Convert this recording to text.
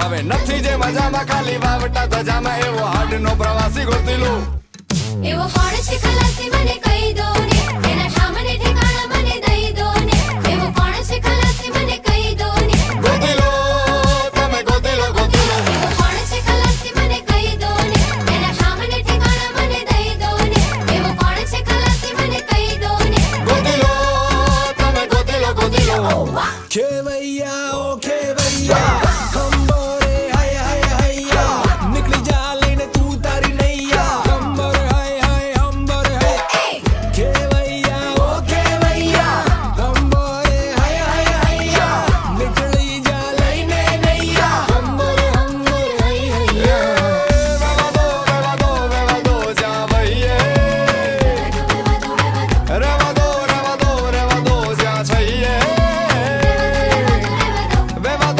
હવે નથી જે મજામાં ખાલી વાવટા ધજામાં એવો હાડનો પ્રવાસી ગોતી લો એવો કોણ છે ખલાસી મને કહી દો